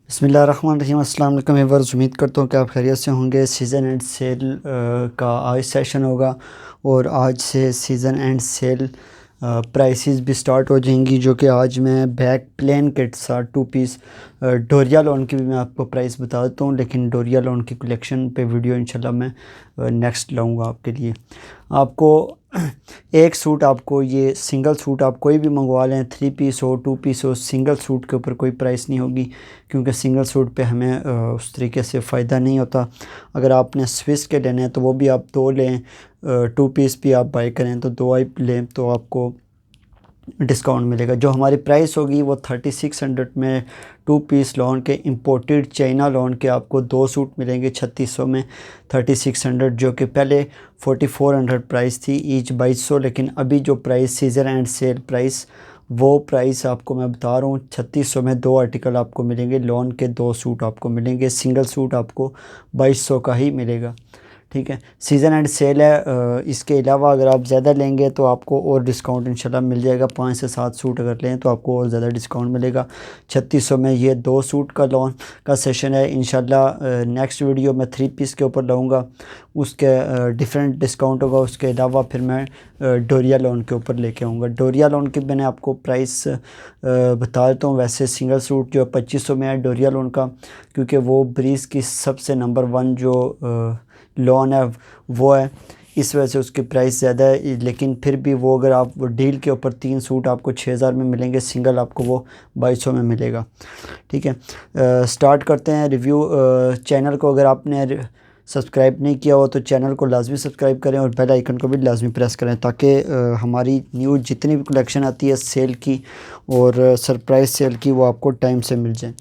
बिस्मिल्लाहिर्रहमानिर्रहीम। अस्सलाम वालेकुम व्यूअर्स, उम्मीद करता हूँ कि आप खैरियत से होंगे। सीज़न एंड सेल का आज सेशन होगा और आज से सीज़न एंड सेल प्राइसेस भी स्टार्ट हो जाएंगी, जो कि आज मैं बैक प्लेन किट सा 2 पीस डोरिया लोन की भी मैं आपको प्राइस बता देता हूँ। लेकिन डोरिया लोन की कलेक्शन पे वीडियो इंशाल्लाह मैं नेक्स्ट लाऊंगा आपके लिए। आपको एक सूट, आपको ये सिंगल सूट आप कोई भी मंगवा लें, 3 पीस हो 2 पीस हो, सिंगल सूट के ऊपर कोई प्राइस नहीं होगी, क्योंकि सिंगल सूट पे हमें उस तरीके से फ़ायदा नहीं होता। अगर आपने स्विस के लेने हैं तो वो भी आप 2 लें, 2 पीस भी आप बाई करें तो 2 आई लें तो आपको डिस्काउंट मिलेगा। जो हमारी प्राइस होगी वो 3600 में 2 पीस लॉन के इंपोर्टेड चाइना लॉन के आपको 2 सूट मिलेंगे 3600 में 3600, जो कि पहले 4400 प्राइस थी ईच 2200। लेकिन अभी जो price season and sale price, वो प्राइस आपको मैं बता रहा हूँ 3600 में 2 आर्टिकल आपको मिलेंगे, लॉन के 2 सूट आपको मिलेंगे। सिंगल सूट आपको 2200 का ही मिलेगा। ठीक है, सीज़न एंड सेल है। इसके अलावा अगर आप ज़्यादा लेंगे तो आपको और डिस्काउंट इंशाल्लाह मिल जाएगा। 5 से 7 सूट अगर लें तो आपको और ज़्यादा डिस्काउंट मिलेगा। 3600 में ये 2 सूट का लॉन का सेशन है। इंशाल्लाह नेक्स्ट वीडियो में 3 पीस के ऊपर लाऊंगा, उसके डिफरेंट डिस्काउंट होगा। उसके अलावा फिर मैं डोरिया लोन के ऊपर लेके आऊँगा। डोरिया लोन की मैंने आपको प्राइस बता देता हूँ। वैसे सिंगल सूट जो 2500 में है डोरिया लोन का, क्योंकि वो ब्रीज़ की सबसे नंबर 1 जो लोन है वो है, इस वजह से उसकी प्राइस ज़्यादा है। लेकिन फिर भी वो अगर आप वो डील के ऊपर 3 सूट आपको 6000 में मिलेंगे, सिंगल आपको वो 2200 में मिलेगा। ठीक है, स्टार्ट करते हैं रिव्यू। चैनल को अगर आपने सब्सक्राइब नहीं किया हो तो चैनल को लाजमी सब्सक्राइब करें और बेल आइकन को भी लाजमी प्रेस करें, ताकि हमारी न्यूज़ जितनी भी कलेक्शन आती है सेल की और सरप्राइज सेल की, वो आपको टाइम से मिल जाए।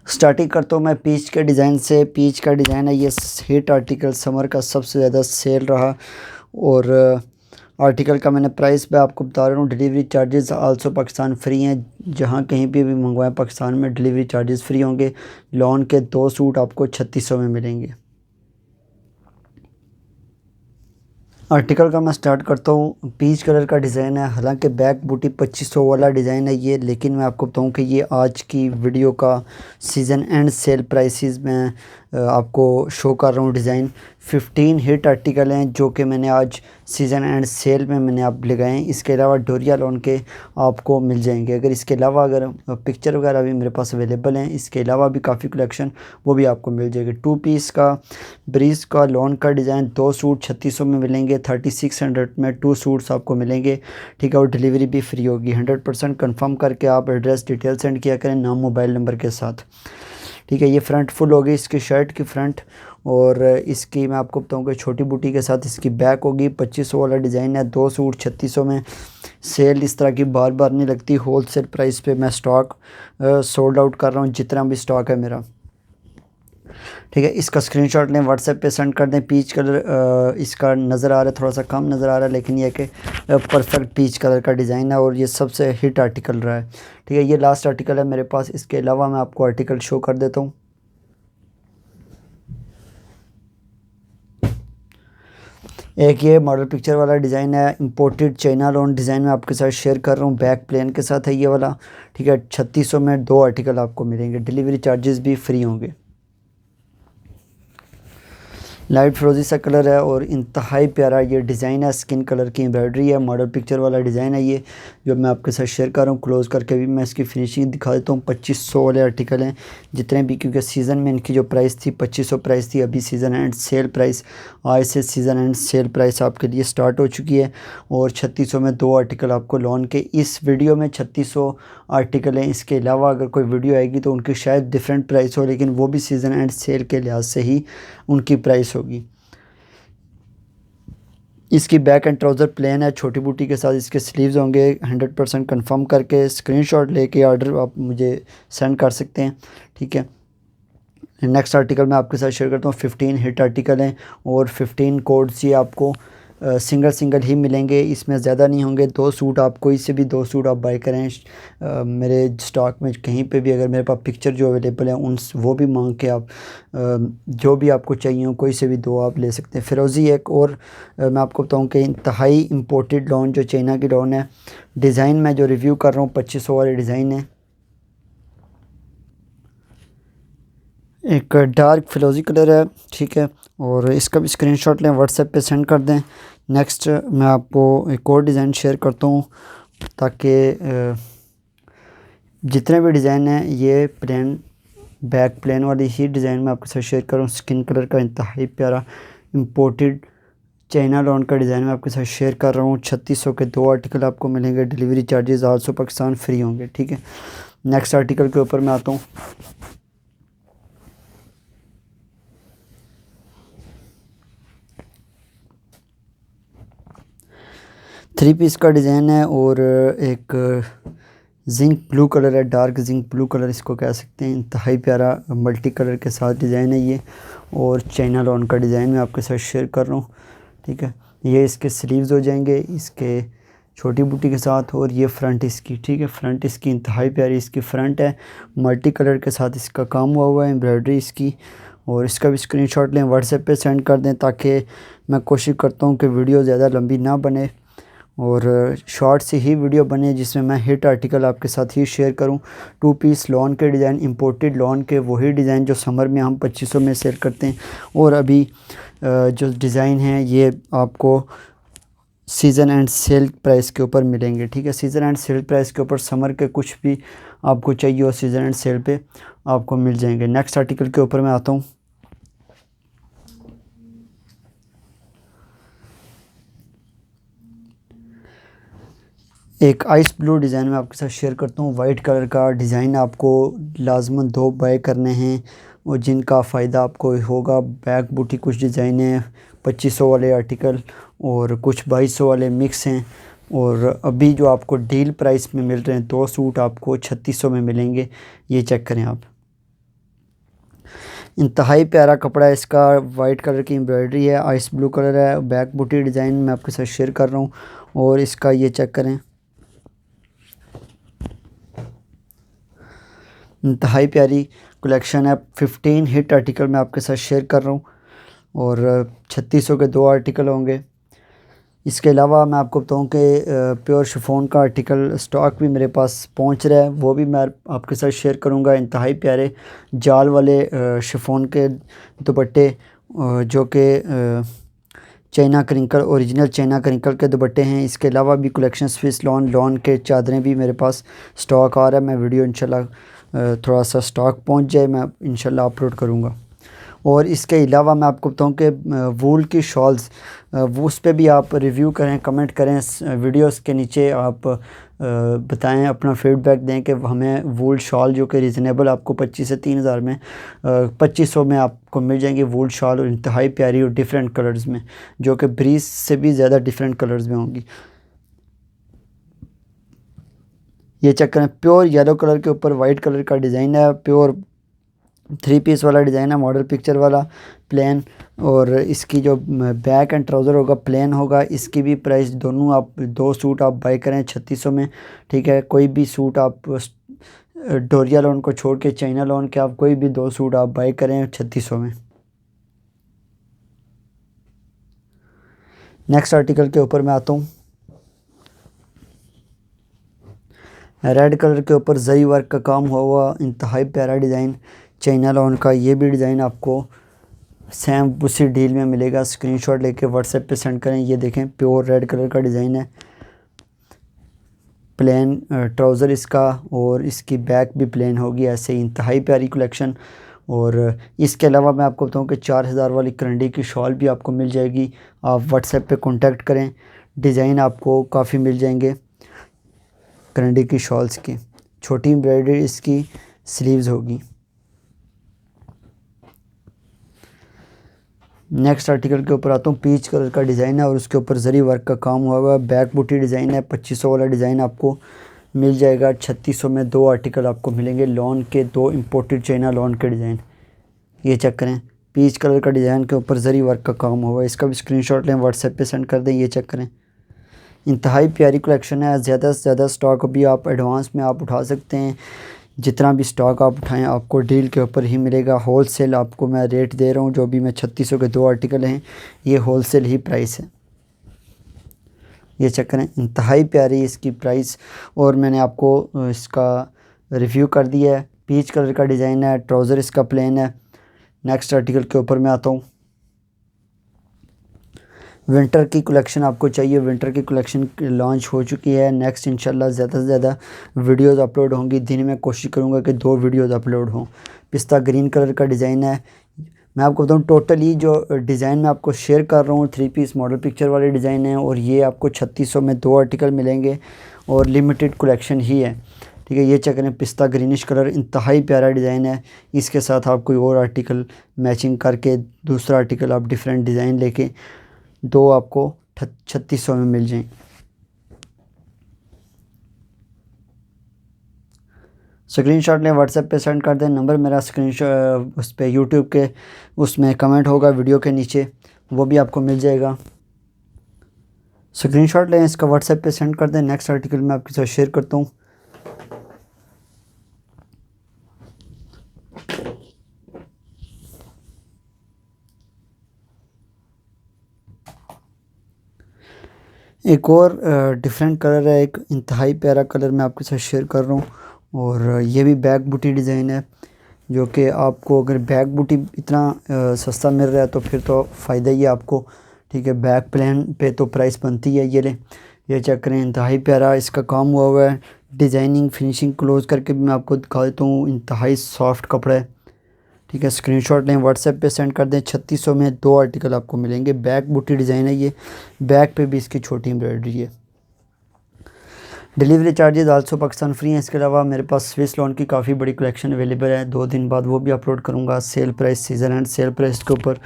स्टार्टिंग करता हूँ मैं पीच के डिज़ाइन से। पीच का डिज़ाइन है ये हिट आर्टिकल, समर का सबसे ज़्यादा सेल रहा। और आर्टिकल का मैंने प्राइस मैं आपको बता रहा हूँ। Delivery charges also Pakistan free हैं, जहाँ कहीं भी मंगवाएं पाकिस्तान में डिलीवरी चार्जेस फ्री होंगे। लॉन के 2 सूट आपको 3600 में मिलेंगे। आर्टिकल का मैं स्टार्ट करता हूँ। पीच कलर का डिज़ाइन है, हालांकि बैक बूटी 2500 वाला डिज़ाइन है ये, लेकिन मैं आपको बताऊँ कि ये आज की वीडियो का सीज़न एंड सेल प्राइसेस में आपको शो कर रहा हूँ। डिज़ाइन 15 हिट आर्टिकल हैं जो कि मैंने आज सीज़न एंड सेल में मैंने आप लगाए हैं। इसके अलावा डोरिया लोन के आपको मिल जाएंगे। अगर इसके अलावा अगर पिक्चर वगैरह भी मेरे पास अवेलेबल हैं, इसके अलावा भी काफ़ी कलेक्शन वो भी आपको मिल जाएगी। 2 पीस का ब्रीज का लोन का डिज़ाइन 2 सूट 3600 में मिलेंगे। 3600 में 2 सूट्स आपको मिलेंगे। ठीक है, और डिलीवरी भी फ्री होगी। 100% कन्फर्म करके आप एड्रेस डिटेल सेंड किया करें, नाम मोबाइल नंबर के साथ। ठीक है, ये फ्रंट फुल होगी इसकी शर्ट की फ्रंट, और इसकी मैं आपको बताऊँ कि छोटी बूटी के साथ इसकी बैक होगी। 2500 वाला डिज़ाइन है, 2 सूट 3600 में। सेल इस तरह की बार बार नहीं लगती, होल सेल प्राइस पे मैं स्टॉक सोल्ड आउट कर रहा हूँ, जितना भी स्टॉक है मेरा। ठीक है, इसका स्क्रीनशॉट लें, व्हाट्सएप पे सेंड कर दें। पीच कलर इसका नज़र आ रहा है, थोड़ा सा कम नज़र आ रहा है, लेकिन यह कि परफेक्ट पीच कलर का डिज़ाइन है और ये सबसे हिट आर्टिकल रहा है। ठीक है, ये लास्ट आर्टिकल है मेरे पास। इसके अलावा मैं आपको आर्टिकल शो कर देता हूँ। एक ये मॉडल पिक्चर वाला डिज़ाइन है, इंपोर्टेड चाइना लोन डिज़ाइन में आपके साथ शेयर कर रहा हूँ। बैक प्लेन के साथ है ये वाला। ठीक है, 3600 में 2 आर्टिकल आपको मिलेंगे, डिलीवरी चार्जेस भी फ्री होंगे। लाइट फिरोजी सा कलर है और इंतहाई प्यारा ये डिज़ाइन है। स्किन कलर की एम्ब्रॉयडरी है, मॉडल पिक्चर वाला डिज़ाइन है ये, जो मैं आपके साथ शेयर कर रहा हूँ। क्लोज़ करके भी मैं इसकी फिनिशिंग दिखा देता हूँ। 2500 वाले आर्टिकल हैं जितने भी, क्योंकि सीज़न में इनकी जो प्राइस थी 2500 प्राइस थी। अभी सीज़न एंड सेल प्राइस, आज से सीज़न एंड सेल प्राइस आपके लिए स्टार्ट हो चुकी है। और 3600 में 2 आर्टिकल आपको लॉन के इस वीडियो में 3600 आर्टिकल हैं। इसके अलावा अगर कोई वीडियो आएगी तो उनकी शायद डिफरेंट प्राइस हो, लेकिन वो भी सीज़न एंड सेल के लिहाज से ही उनकी प्राइस होगी। इसकी बैक एंड ट्राउज़र प्लेन है, छोटी बूटी के साथ इसके स्लीव्स होंगे। 100% कंफर्म करके स्क्रीनशॉट लेके ऑर्डर आप मुझे सेंड कर सकते हैं। ठीक है, नेक्स्ट आर्टिकल मैं आपके साथ शेयर करता हूँ। 15 हिट आर्टिकल हैं और 15 कोड्स ये आपको सिंगल सिंगल ही मिलेंगे, इसमें ज़्यादा नहीं होंगे। 2 सूट आप कोई से भी 2 सूट आप बाई करें। मेरे स्टॉक में कहीं पे भी अगर मेरे पास पिक्चर जो अवेलेबल है उन वो भी मांग के आप जो भी आपको चाहिए हो कोई से भी 2 आप ले सकते हैं। फ़िरोज़ी एक और मैं आपको बताऊं कि इंतहाई इम्पोर्टेड लोन जो चाइना की लोन है। डिज़ाइन मैं जो रिव्यू कर रहा हूँ 2500 वाले डिज़ाइन है। एक डार्क फिरोज़ी कलर है, ठीक है, और इसका भी स्क्रीनशॉट लें, व्हाट्सएप पे सेंड कर दें। नेक्स्ट मैं आपको एक और डिज़ाइन शेयर करता हूँ ताकि जितने भी डिज़ाइन हैं ये प्लेन बैक प्लेन वाली ही डिज़ाइन मैं आपके साथ शेयर करूँ। स्किन कलर का इंतहाई प्यारा इम्पोर्टेड चाइना लॉन का डिज़ाइन मैं आपके साथ शेयर कर रहा हूँ। 3600 के 2 आर्टिकल आपको मिलेंगे। Delivery charges also Pakistan free होंगे, ठीक है। नेक्स्ट आर्टिकल के ऊपर मैं आता हूँ। थ्री पीस का डिज़ाइन है और एक जिंक ब्लू कलर है, डार्क जिंक ब्लू कलर इसको कह सकते हैं। इंतहाई प्यारा मल्टी कलर के साथ डिज़ाइन है ये, और चाइना लॉन का डिज़ाइन मैं आपके साथ शेयर कर रहा हूँ, ठीक है। ये इसके स्लीव्स हो जाएंगे इसके छोटी बूटी के साथ, और ये फ्रंट इसकी, ठीक है। फ्रंट इसकी इंतहाई प्यारी इसकी फ्रंट है, मल्टी कलर के साथ इसका काम हुआ है, एम्ब्रॉयडरी इसकी। और इसका भी स्क्रीनशॉट लें, व्हाट्सएप पे सेंड कर दें ताकि मैं कोशिश करता हूँ कि वीडियो ज़्यादा लंबी ना बने और शॉर्ट से ही वीडियो बने जिसमें मैं हिट आर्टिकल आपके साथ ही शेयर करूं। टू पीस लॉन के डिज़ाइन, इंपोर्टेड लॉन के वही डिज़ाइन जो समर में हम 2500 में सेल करते हैं। और अभी जो डिज़ाइन हैं ये आपको सीज़न एंड सेल प्राइस के ऊपर मिलेंगे, ठीक है। सीज़न एंड सेल प्राइस के ऊपर समर के कुछ भी आपको चाहिए हो सीज़न एंड सेल पे आपको मिल जाएंगे। नेक्स्ट आर्टिकल के ऊपर मैं आता हूँ। एक आइस ब्लू डिज़ाइन में आपके साथ शेयर करता हूँ। वाइट कलर का डिज़ाइन आपको लाजमन 2 बाय करने हैं और जिनका फ़ायदा आपको होगा। बैक बूटी कुछ डिज़ाइन है 2500 वाले आर्टिकल और कुछ 2200 वाले मिक्स हैं। और अभी जो आपको डील प्राइस में मिल रहे हैं 2 सूट आपको 3600 में मिलेंगे। ये चेक करें आप, इंतहाई प्यारा कपड़ा है इसका। वाइट कलर की एम्ब्रॉयडरी है, आइस ब्लू कलर है, बैक बूटी डिज़ाइन मैं आपके साथ शेयर कर रहा हूँ। और इसका ये चेक करें, इंतहाई प्यारी कलेक्शन है। 15 हिट आर्टिकल मैं आपके साथ शेयर कर रहा हूँ और 3600 के 2 आर्टिकल होंगे। इसके अलावा मैं आपको बताऊँ कि प्योर शिफॉन का आर्टिकल स्टॉक भी मेरे पास पहुँच रहा है, वो भी मैं आपके साथ शेयर करूँगा। इंतहाई प्यारे जाल वाले शिफॉन के दुपट्टे जो कि China crinkle original China crinkle के दुपट्टे हैं। इसके अलावा भी कलेक्शन स्विस लॉन के चादरें भी मेरे पास स्टॉक आ रहा है। मैं वीडियो इंशाल्लाह थोड़ा सा स्टॉक पहुंच जाए मैं इंशाल्लाह अपलोड करूंगा। और इसके अलावा मैं आपको बताऊं कि वूल की शॉल्स वो उस पर भी आप रिव्यू करें, कमेंट करें, वीडियोस के नीचे आप बताएं, अपना फीडबैक दें कि हमें वूल शॉल जो कि रीज़नेबल आपको 25 से 3000 में 2500 में आपको मिल जाएंगे वूल शॉल, और इंतहाई प्यारी और डिफरेंट कलर्स में जो कि ब्रीज से भी ज़्यादा डिफरेंट कलर्स में होंगी। ये चेक करें, प्योर येलो कलर के ऊपर वाइट कलर का डिज़ाइन है। प्योर 3 पीस वाला डिज़ाइन है, मॉडल पिक्चर वाला प्लेन। और इसकी जो बैक एंड ट्राउज़र होगा प्लेन होगा। इसकी भी प्राइस दोनों आप 2 सूट आप बाई करें 3600 में, ठीक है। कोई भी सूट आप डोरिया लोन को छोड़ के चाइना लोन के आप कोई भी 2 सूट आप बाई करें 3600 में। नेक्स्ट आर्टिकल के ऊपर मैं आता हूँ। रेड कलर के ऊपर जरी वर्क का काम हुआ इंतहाई प्यारा डिज़ाइन चाइना लॉन का। ये भी डिज़ाइन आपको सेम उसी डील में मिलेगा। स्क्रीनशॉट लेके व्हाट्सएप पे सेंड करें। ये देखें, प्योर रेड कलर का डिज़ाइन है, प्लेन ट्राउज़र इसका, और इसकी बैक भी प्लेन होगी। ऐसे ही इंतहाई प्यारी कलेक्शन। और इसके अलावा मैं आपको बताऊं कि 4000 वाली करंडी की शॉल भी आपको मिल जाएगी। आप व्हाट्सएप पे कांटेक्ट करें, डिज़ाइन आपको काफ़ी मिल जाएंगे करंडी की शॉल्स की। छोटी एम्ब्रॉयडरी इसकी स्लीव्स होगी। नेक्स्ट आर्टिकल के ऊपर आता हूँ। पीच कलर का डिज़ाइन है और उसके ऊपर जरी वर्क का काम हुआ है। बैक बूटी डिज़ाइन है। 2500 वाला डिज़ाइन आपको मिल जाएगा। 3600 में 2 आर्टिकल आपको मिलेंगे लॉन के, 2 इंपोर्टेड चाइना लॉन के डिज़ाइन। ये चेक करें, पीच कलर का डिज़ाइन के ऊपर जरी वर्क का काम हुआ है। इसका भी स्क्रीनशॉट लें, व्हाट्सएप पे सेंड कर दें। ये चेक करें, इंतहाई प्यारी कलेक्शन है। ज़्यादा से ज़्यादा स्टॉक अभी आप एडवांस में आप उठा सकते हैं। जितना भी स्टॉक आप उठाएं आपको डील के ऊपर ही मिलेगा। होल सेल आपको मैं रेट दे रहा हूँ। जो भी मैं 3600 के 2 आर्टिकल हैं, ये होल सेल ही प्राइस है। ये चेक करें, इंतहाई प्यारी इसकी प्राइस। और मैंने आपको इसका रिव्यू कर दिया है। पीच कलर का डिज़ाइन है, ट्राउज़र इसका प्लेन है, नेक्स्ट आर्टिकल के ऊपर मैं आता हूँ। विंटर की कलेक्शन आपको चाहिए, विंटर की कलेक्शन लॉन्च हो चुकी है। नेक्स्ट इंशाल्लाह ज़्यादा से ज़्यादा वीडियोस अपलोड होंगी। दिन में कोशिश करूँगा कि 2 वीडियोस अपलोड हों। पिस्ता ग्रीन कलर का डिज़ाइन है। मैं आपको बताऊँ टोटली जो डिज़ाइन मैं आपको शेयर कर रहा हूँ 3 पीस मॉडल पिक्चर वाले डिज़ाइन है, और ये आपको 3600 में 2 आर्टिकल मिलेंगे और लिमिटेड कलेक्शन ही है। ठीक है, ये चेक करें, पिस्ता ग्रीनिश कलर इंतहाई प्यारा डिज़ाइन है। इसके साथ आप कोई और आर्टिकल मैचिंग करके दूसरा आर्टिकल आप डिफरेंट डिज़ाइन लेके 2 आपको 3600 में मिल जाएँ। स्क्रीनशॉट लें, व्हाट्सएप पे सेंड कर दें। नंबर मेरा स्क्रीनशॉट उस पे यूट्यूब के उसमें कमेंट होगा वीडियो के नीचे, वो भी आपको मिल जाएगा। स्क्रीनशॉट लें, इसका व्हाट्सएप पे सेंड कर दें। नेक्स्ट आर्टिकल मैं आपके साथ शेयर करता हूँ। एक और डिफरेंट कलर है, एक इंतहाई प्यारा कलर मैं आपके साथ शेयर कर रहा हूँ, और ये भी बैक बूटी डिज़ाइन है, जो कि आपको अगर बैक बूटी इतना सस्ता मिल रहा है तो फिर तो फ़ायदा ही है आपको। ठीक है, बैक प्लान पे तो प्राइस बनती है। ये ले, ये चेक करें, इंतहाई प्यारा इसका काम हुआ है। डिज़ाइनिंग फिनिशिंग क्लोज करके भी मैं आपको दिखा देता हूँ। इंतहाई सॉफ्ट कपड़ा है। ठीक है, स्क्रीनशॉट लें, व्हाट्सएप पे सेंड कर दें। 3600 में 2 आर्टिकल आपको मिलेंगे। बैक बूटी डिज़ाइन है ये, बैक पे भी इसकी छोटी एम्ब्रॉयडरी है। Delivery charges also Pakistan free हैं। इसके अलावा मेरे पास स्विस लोन की काफ़ी बड़ी कलेक्शन अवेलेबल है। 2 दिन बाद वो भी अपलोड करूँगा। Sale price, season and sale price के ऊपर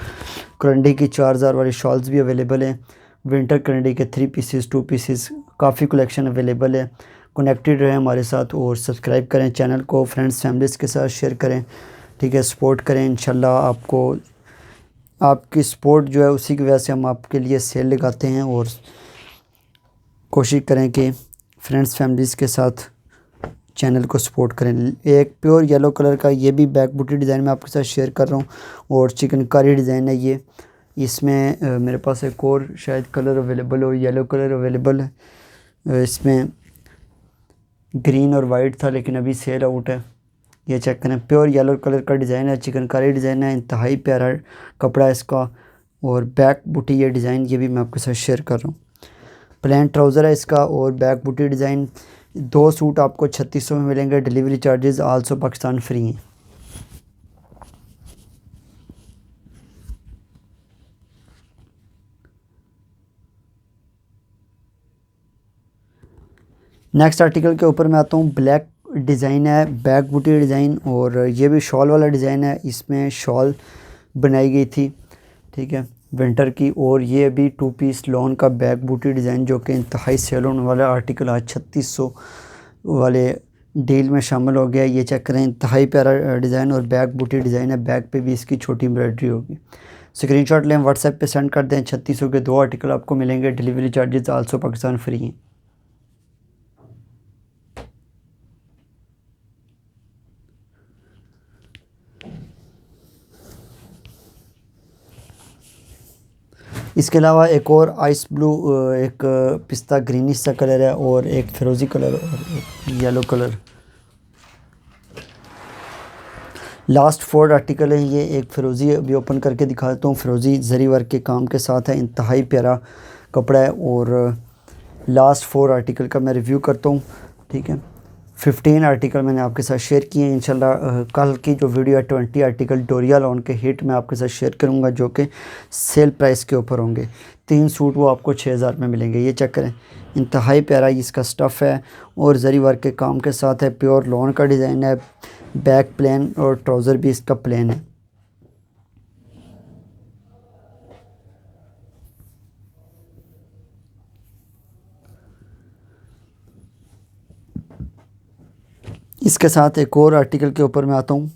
करंडी की 4000 वाली शॉल्स भी अवेलेबल है। विंटर करंडी के 3 पीसेस 2 पीसेस काफ़ी कलेक्शन अवेलेबल है। कनेक्टेड रहें हमारे साथ और सब्सक्राइब करें चैनल को, फ्रेंड्स फैमिलीज़ के साथ शेयर करें। ठीक है, सपोर्ट करें। इंशाल्लाह आपको आपकी सपोर्ट जो है उसी की वजह से हम आपके लिए सेल लगाते हैं, और कोशिश करें कि फ्रेंड्स फैमिलीज़ के साथ चैनल को सपोर्ट करें। एक प्योर येलो कलर का ये भी बैक बूटी डिज़ाइन मैं आपके साथ शेयर कर रहा हूँ, और चिकनकारी डिज़ाइन है ये। इसमें मेरे पास एक और शायद कलर अवेलेबल हो, येलो कलर अवेलेबल है। इसमें ग्रीन और वाइट था लेकिन अभी सेल आउट है। ये चेक करें, प्योर येलो कलर का डिज़ाइन है, चिकनकारी डिज़ाइन है, इंतहाई प्यारा कपड़ा है इसका, और बैक बूटी ये डिज़ाइन ये भी मैं आपके साथ शेयर कर रहा हूँ। प्लेन ट्राउज़र है इसका और बैक बूटी डिज़ाइन। 2 सूट आपको 3600 में मिलेंगे। Delivery charges also Pakistan free हैं। नेक्स्ट आर्टिकल के ऊपर मैं आता हूँ। ब्लैक डिज़ाइन है, बैक बूटी डिज़ाइन, और ये भी शॉल वाला डिज़ाइन है। इसमें शॉल बनाई गई थी, ठीक है, विंटर की, और ये भी 2 पीस लॉन का बैक बूटी डिज़ाइन, जो कि इंतहाई सेल होने वाला आर्टिकल आज 3600 वाले डील में शामिल हो गया। ये चेक करें, इंतहाई प्यारा डिज़ाइन और बैक बूटी डिज़ाइन है। बैक पे भी इसकी छोटी एम्ब्रॉयडरी होगी। स्क्रीनशॉट लें, व्हाट्सएप पे सेंड कर दें। 3600 के 2 आर्टिकल आपको मिलेंगे। Delivery charges also Pakistan free हैं। इसके अलावा एक और आइस ब्लू, एक पिस्ता ग्रीनिश सा कलर है, और एक फिरोज़ी कलर और एक येलो कलर। लास्ट 4 आर्टिकल है ये। एक फ़िरोज़ी अभी ओपन करके दिखा देता हूँ। फ़िरोज़ी जरी वर्क के काम के साथ है, इंतहाई प्यारा कपड़ा है। और लास्ट 4 आर्टिकल का मैं रिव्यू करता हूँ। ठीक है, 15 आर्टिकल मैंने आपके साथ शेयर किए हैं। इंशाल्लाह कल की जो वीडियो है 20 आर्टिकल डोरिया लॉन के हिट मैं आपके साथ शेयर करूँगा, जो कि सेल प्राइस के ऊपर होंगे। 3 सूट वो आपको 6000 में मिलेंगे। ये चेक करें, इंतहाई प्यारा इसका स्टफ़ है और जरी वर्क के काम के साथ है। प्योर लॉन का डिज़ाइन है। बैक प्लेन और ट्राउज़र भी इसका प्लेन है। इसके साथ एक और आर्टिकल के ऊपर मैं आता हूँ।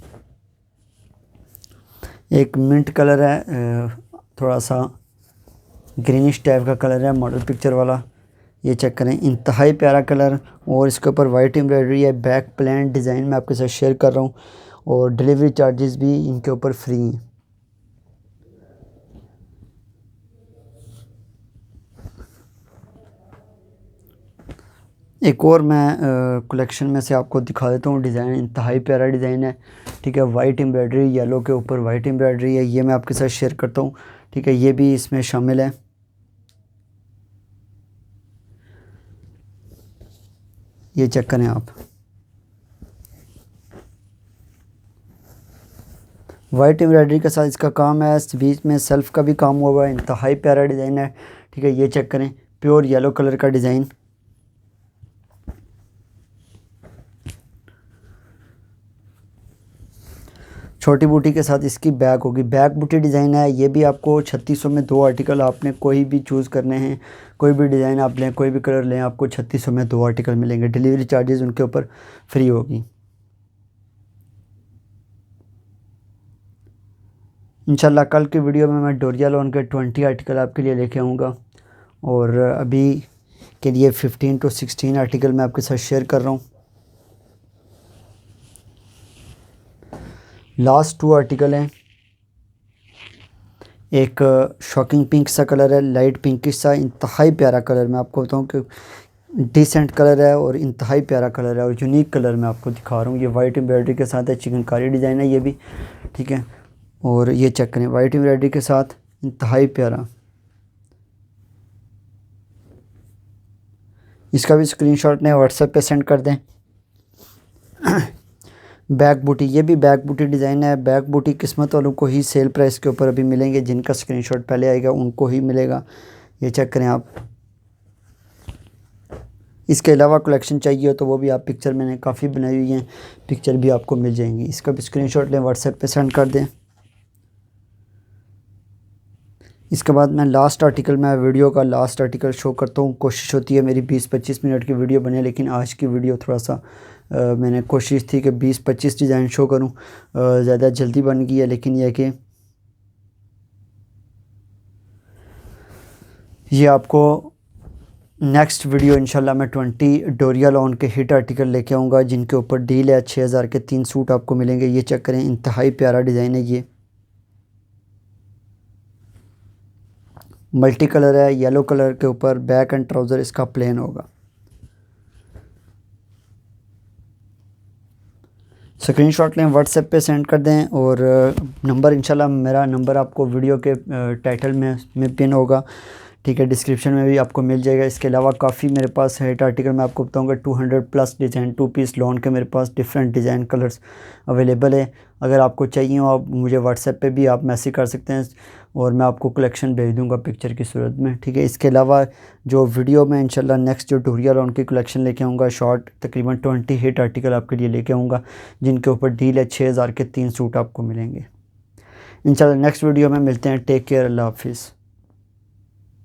एक मिंट कलर है, थोड़ा सा ग्रीनिश टाइप का कलर है, मॉडल पिक्चर वाला। ये चेक करें, इंतहाई प्यारा कलर, और इसके ऊपर वाइट एम्ब्रॉयडरी है। बैक प्लेन डिज़ाइन मैं आपके साथ शेयर कर रहा हूँ, और डिलीवरी चार्जेस भी इनके ऊपर फ्री हैं। एक और मैं कलेक्शन में से आपको दिखा देता हूँ डिज़ाइन। इंतहाई प्यारा डिज़ाइन है, ठीक है। वाइट एम्ब्रॉयडरी, येलो के ऊपर वाइट एम्ब्रॉयडरी है। ये मैं आपके साथ शेयर करता हूँ, ठीक है। ये भी इसमें शामिल है। ये चेक करें आप, वाइट एम्ब्रॉयडरी के साथ इसका काम है। बीच में सेल्फ का भी काम हुआ है। इंतहाई प्यारा डिज़ाइन है, ठीक है। ये चेक करें, प्योर येलो कलर का डिज़ाइन। छोटी बूटी के साथ इसकी बैक होगी, बैक बूटी डिज़ाइन है। ये भी आपको 3600 में 2 आर्टिकल, आपने कोई भी चूज़ करने हैं, कोई भी डिज़ाइन आप लें, कोई भी कलर लें, आपको 3600 में 2 आर्टिकल मिलेंगे। डिलीवरी चार्जेस उनके ऊपर फ्री होगी। इंशाल्लाह कल की वीडियो में मैं डोरिया लॉन के 20 आर्टिकल आपके लिए लेके आऊँगा, और अभी के लिए 15 to 16 आर्टिकल मैं आपके साथ शेयर कर रहा हूँ। लास्ट 2 आर्टिकल हैं। एक शॉकिंग पिंक सा कलर है, लाइट पिंकिश सा, इंतहाई प्यारा कलर। मैं आपको बताऊं कि डिसेंट कलर है और इंतहाई प्यारा कलर है और यूनिक कलर मैं आपको दिखा रहा हूँ। ये वाइट एम्ब्रॉयडरी के साथ है, चिकनकारी डिज़ाइन है ये भी, ठीक है। और ये चेक करें, वाइट एम्ब्रॉयडरी के साथ इंतहाई प्यारा। इसका भी स्क्रीनशॉट लें, व्हाट्सएप पे सेंड कर दें। बैक बूटी, ये भी बैक बूटी डिज़ाइन है। बैक बूटी किस्मत वालों को ही सेल प्राइस के ऊपर अभी मिलेंगे, जिनका स्क्रीनशॉट पहले आएगा उनको ही मिलेगा। ये चेक करें आप। इसके अलावा कलेक्शन चाहिए हो तो वो भी आप, पिक्चर मैंने काफ़ी बनाई हुई हैं, पिक्चर भी आपको मिल जाएंगी। इसका भी स्क्रीनशॉट लें, व्हाट्सएप पे सेंड कर दें। इसके बाद मैं लास्ट आर्टिकल, मैं वीडियो का लास्ट आर्टिकल शो करता हूँ। कोशिश होती है मेरी 20-25 मिनट की वीडियो बने, लेकिन आज की वीडियो थोड़ा सा मैंने कोशिश थी कि 20-25 डिज़ाइन शो करूँ, ज़्यादा जल्दी बन गई है। लेकिन यह कि ये आपको नेक्स्ट वीडियो इंशाल्लाह मैं 20 डोरिया लॉन के हिट आर्टिकल लेके आऊँगा, जिनके ऊपर डील है। 6000 के 3 सूट आपको मिलेंगे। ये चेक करें, इंतहाई प्यारा डिज़ाइन है। ये मल्टी कलर है, येलो कलर के ऊपर बैक एंड ट्राउज़र इसका प्लेन होगा। स्क्रीनशॉट लें, व्हाट्सएप पे सेंड कर दें। और नंबर, इंशाल्लाह मेरा नंबर आपको वीडियो के टाइटल में पिन होगा, ठीक है। डिस्क्रिप्शन में भी आपको मिल जाएगा। इसके अलावा काफ़ी मेरे पास हिट आर्टिकल मैं आपको बताऊंगा। 200+ डिज़ाइन 2 पीस लॉन के मेरे पास डिफरेंट डिज़ाइन कलर्स अवेलेबल है। अगर आपको चाहिए हो, आप मुझे व्हाट्सएप पे भी आप मैसेज कर सकते हैं और मैं आपको कलेक्शन भेज दूंगा पिक्चर की सूरत में, ठीक है। इसके अलावा जो वीडियो में इंशाल्लाह नेक्स्ट जो डोरिया लॉन की कलेक्शन लेके आऊँगा, शॉर्ट तकरीबन 20 हिट आर्टिकल आपके लिए लेके आऊँगा, जिनके ऊपर डील है। 6000 के 3 सूट आपको मिलेंगे। इंशाल्लाह नेक्स्ट वीडियो में मिलते हैं। टेक केयर, अल्लाह हाफिज़।